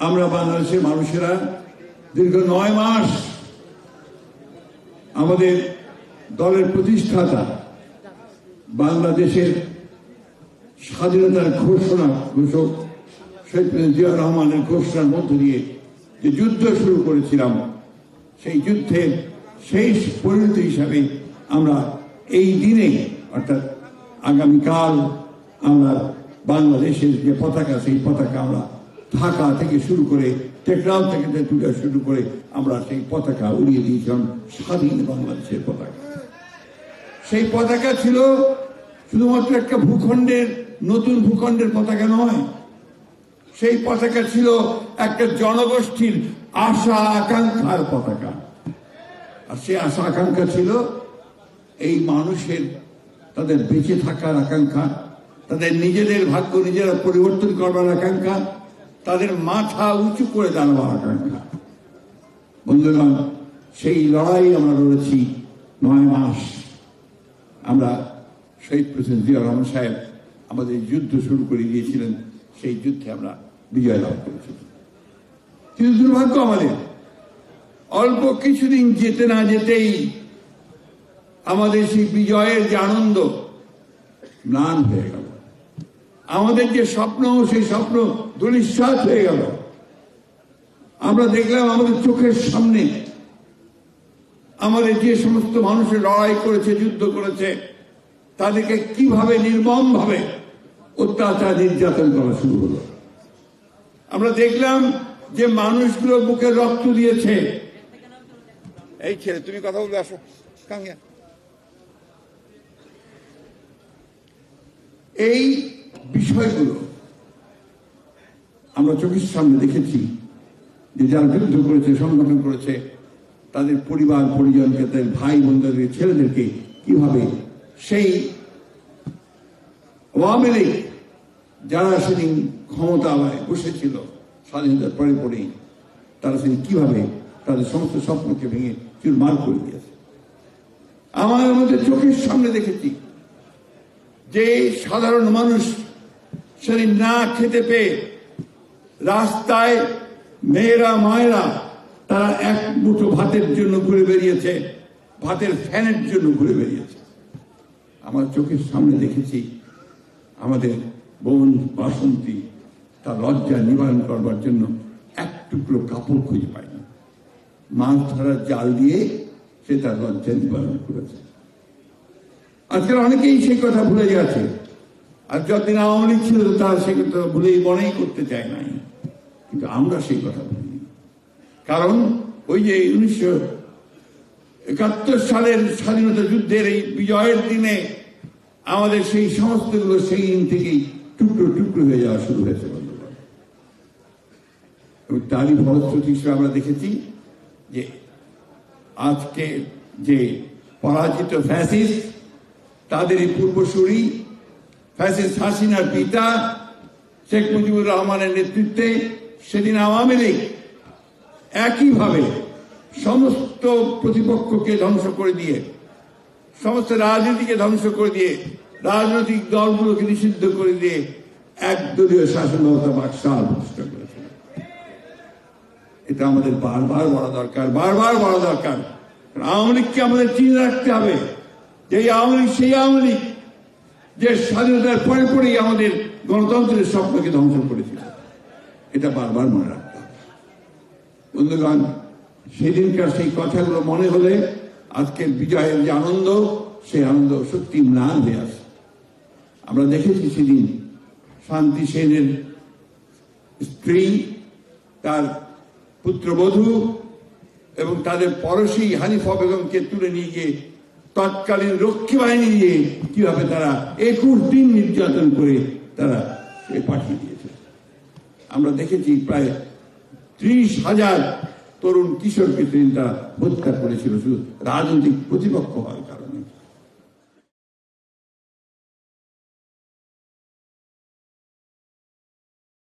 আমরা বাংলাদেশের মানুষেরা দীর্ঘ 9 মাস আমাদের দলের প্রতিষ্ঠাতা বাংলাদেশের স্বাধীনতার ঘোষক শহীদ জিয়াউর রহমানের ঘোষণার মধ্য দিয়ে যে যুদ্ধ শুরু করেছিলাম, সেই যুদ্ধের শেষ পরিণতি হিসাবে আমরা এই দিনে অর্থাৎ আগামীকাল আমরা বাংলাদেশের যে পতাকা, সেই পতাকা আমরা ঢাকা থেকে শুরু করে টেকনাফ থেকে তেঁতুলিয়া শুরু করে আমরা সেই পতাকা উড়িয়ে দিয়েছিলাম, স্বাধীন বাংলাদেশের পতাকা। সেই পতাকা ছিল শুধুমাত্র একটা ভূখণ্ডের, নতুন ভূখণ্ডের পতাকা নয়, সেই পতাকা ছিল একটা জনগোষ্ঠীর আশা আকাঙ্ক্ষার পতাকা। আর সেই আশা আকাঙ্ক্ষা ছিল এই মানুষের তাদের বেঁচে থাকার আকাঙ্ক্ষা, তাদের নিজেদের ভাগ্য নিজেরা পরিবর্তন করবার আকাঙ্ক্ষা, তাদের মাথা উঁচু করে দাঁড়াবার আকাঙ্ক্ষা। বন্ধুগণ, সেই লড়াই আমরা লড়েছি 9 মাস। আমরা শহীদ প্রেসিডেন্ট জিয়াউর রহমান সাহেব আমাদের যুদ্ধ শুরু করে দিয়েছিলেন, সেই যুদ্ধে আমরা বিজয় লাভ করেছিলাম। কিন্তু দুর্ভাগ্য আমাদের, অল্প কিছুদিন যেতে না যেতেই আমাদের সেই বিজয়ের যে আনন্দ ম্লান হয়ে গেল। আমাদের যে স্বপ্ন, সেই স্বপ্ন ধূলিসাৎ হয়ে গেল। আমরা দেখলাম আমাদের চোখের সামনে আমাদের যে সমস্ত মানুষের লড়াই করেছে, যুদ্ধ করেছে, তাদেরকে কিভাবে নির্মম ভাবে অত্যাচার নির্যাতন করা শুরু হলো। আমরা দেখলাম যে মানুষগুলো বুকে রক্ত দিয়েছে। এই ছেলে, তুমি কথা বলবে, আসো কাঙ্গিয়া। এই বিষয়গুলো আমরা চোখের সামনে দেখেছি যে যারা যুদ্ধ করেছে, সংগঠন করেছে, তাদের পরিবার পরিজনকে, তাদের ভাই বোনদের, ছেলেদেরকে কিভাবে সেই আওয়ামী লীগ যারা সেদিন ক্ষমতায় বসেছিল স্বাধীনতার পরে পরেই, তারা সেদিন কিভাবে তাদের সমস্ত স্বপ্নকে ভেঙে চুরমার করে দিয়েছে। আমার মধ্যে চোখের সামনে দেখেছি যে সাধারণ মানুষ সেদিন না খেতে পেয়ে রাস্তায় মেয়েরা মায়েরা তারা এক মুঠো ভাতের জন্য ঘুরে বেরিয়েছে, ভাতের ফ্যানের জন্য ঘুরে বেরিয়েছে। আমার চোখের সামনে দেখেছি আমাদের বোন বাসন্তী তার লজ্জা নিবারণ করবার জন্য এক টুকরো কাপড় খুঁজে পায়নি, মাছ ধরার জাল দিয়ে সে তার লজ্জা নিবারণ করেছে। আজকাল অনেকেই সেই কথা ভুলে গেছে, আর যতদিন আওয়ামী লীগ ছিল তারা সে কথা ভুলেই মনেই করতে চায় নাই। কিন্তু আমরা সেই কথা ভুলিনি, কারণ ওই যে 1971 সালের স্বাধীনতা যুদ্ধের এই বিজয়ের দিনে আমাদের সেই সমস্তগুলো সেই দিন থেকেই টুকরো টুকরো হয়ে যাওয়া শুরু হয়েছে। এবং তারই ফলশ্রুতি হিসেবে আমরা দেখেছি যে আজকে যে পরাজিত ফ্যাসিস্ট, তাদেরই পূর্বসূরি ফ্যাসিস্ট হাসিনার পিতা শেখ মুজিবুর রহমানের নেতৃত্বে সেদিন আওয়ামী লীগ একইভাবে সমস্ত প্রতিপক্ষকে ধ্বংস করে দিয়ে, সমস্ত রাজনীতিকে ধ্বংস করে দিয়ে, রাজনৈতিক দলগুলোকে নিষিদ্ধ করে দিয়ে একদলীয় শাসন ব্যবস্থা বাকশাল প্রতিষ্ঠা করেছিল। এটা আমাদের বারবার বলা দরকার, বারবার বলা দরকার। আওয়ামী লীগকে আমাদের চিনে রাখতে হবে যে আওয়ামী লীগ সেই আওয়ামী লীগ যে স্বাধীনতার পরে পরেই আমাদের গণতন্ত্রের স্বপ্নকে ধ্বংস করেছিল। এটা বারবার মনে রাখতে হবে। বন্ধুগণ, সেদিনকার সেই কথাগুলো মনে হলে আজকের বিজয়ের যে আনন্দ, সেই আনন্দ সত্যি ম্লান হয়ে আসে। আমরা দেখেছি সেদিন শান্তি সেনের স্ত্রী, তার পুত্রবধূ এবং তাদের পড়শি হানিফা বেগমকে তুলে নিয়ে গিয়ে তৎকালীন রক্ষী বাহিনী দিয়ে কিভাবে তারা 21 দিন নির্যাতন করে তারা পাঠিয়ে দিয়েছে। আমরা দেখেছি প্রায় 30,000 তরুণ কিশোরকে তারা হত্যা করেছিল শুধু রাজনৈতিক প্রতিপক্ষ হওয়ার কারণে।